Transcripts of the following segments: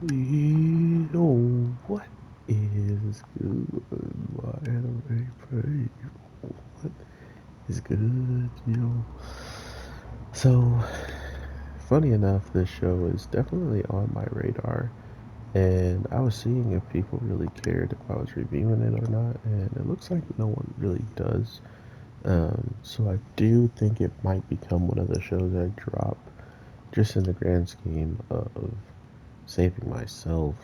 Yo, what is good, my anime friend? What is good, yo? So, funny enough, this show is definitely on my radar, and I was seeing if people really cared if I was reviewing it or not, and it looks like no one really does. So I do think it might become one of the shows I drop, just in the grand scheme of saving myself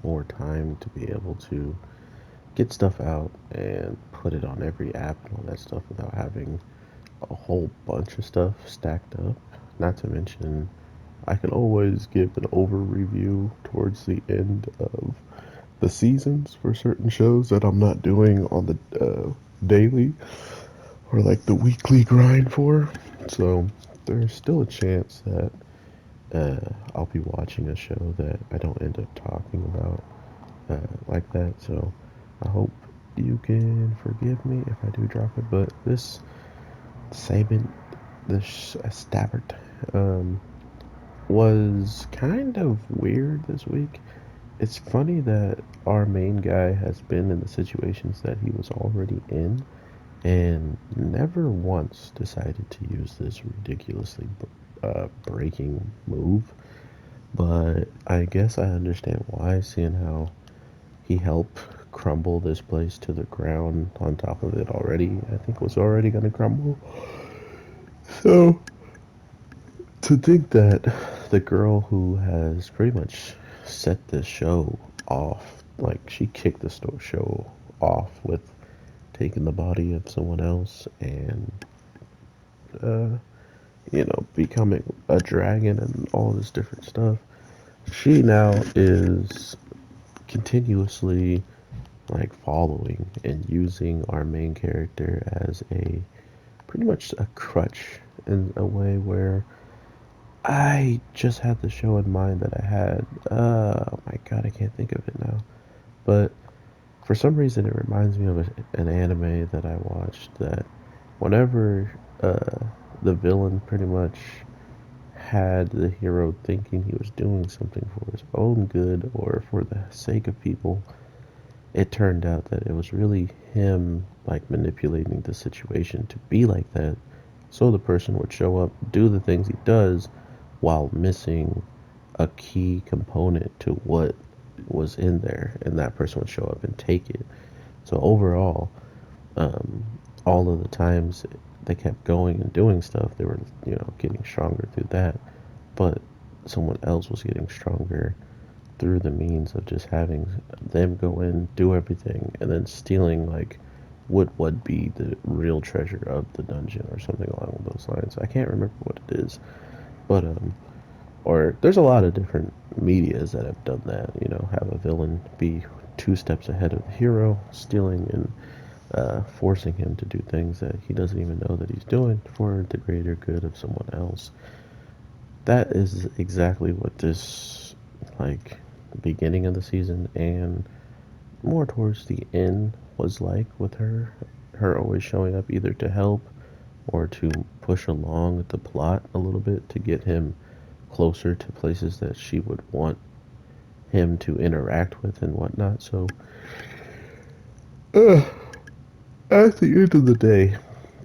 more time to be able to get stuff out and put it on every app and all that stuff without having a whole bunch of stuff stacked up. Not to mention, I can always give an over review towards the end of the seasons for certain shows that I'm not doing on the daily or like the weekly grind for. So there's still a chance that I'll be watching a show that I don't end up talking about like that. So I hope you can forgive me if I do drop it. But this Sabin, this Stabbert, um, was kind of weird this week. It's funny that our main guy has been in the situations that he was already in and never once decided to use this ridiculously breaking move. But I guess I understand why, seeing how he helped crumble this place to the ground on top of it already. I think was already going to crumble. So to think that the girl who has pretty much set this show off, like she kicked the show off with taking the body of someone else and, uh, becoming a dragon and all this different stuff. She now is continuously like following and using our main character as a pretty much a crutch in a way where I just had the show in mind that I had. Oh my god, I can't think of it now. But for some reason, it reminds me of an anime that I watched that whenever the villain pretty much had the hero thinking he was doing something for his own good or for the sake of people, it turned out that it was really him like manipulating the situation to be like that so the person would show up, do the things he does while missing a key component to what was in there, and that person would show up and take it. So overall, um, all of the times they kept going and doing stuff, they were getting stronger through that, but someone else was getting stronger through the means of just having them go in, do everything, and then stealing like what would be the real treasure of the dungeon or something along those lines. I can't remember what it is, but or there's a lot of different medias that have done that. Have a villain be two steps ahead of the hero, stealing and forcing him to do things that he doesn't even know that he's doing for the greater good of someone else. That is exactly what this like beginning of the season and more towards the end was like with her always showing up either to help or to push along the plot a little bit to get him closer to places that she would want him to interact with and whatnot. So uh, at the end of the day,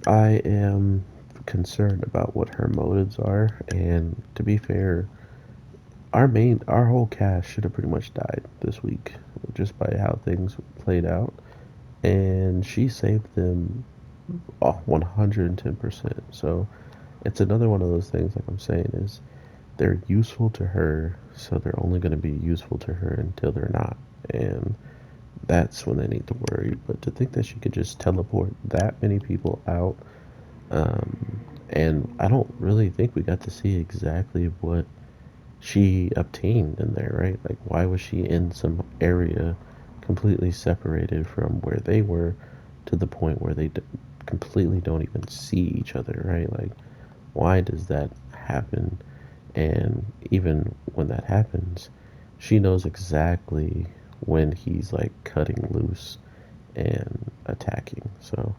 I am concerned about what her motives are, and to be fair, our whole cast should have pretty much died this week just by how things played out, and she saved them 110%. So it's another one of those things, like I'm saying, is they're useful to her, so they're only going to be useful to her until they're not, and that's when they need to worry. But to think that she could just teleport that many people out, and I don't really think we got to see exactly what she obtained in there, right? Like, why was she in some area completely separated from where they were to the point where they completely don't even see each other, right? Like, why does that happen? And even when that happens, she knows exactly when he's like cutting loose and attacking. So,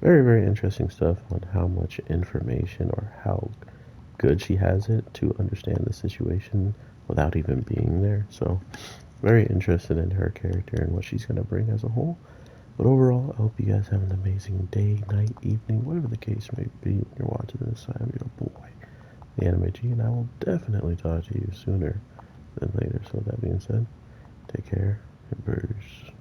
very, very interesting stuff on how much information or how good she has it to understand the situation without even being there. So very interested in her character and what she's going to bring as a whole. But overall, I hope you guys have an amazing day, night, evening, whatever the case may be when you're watching this. I am your boy, the Anime G, and I will definitely talk to you sooner than later. So with that being said, take care and peace.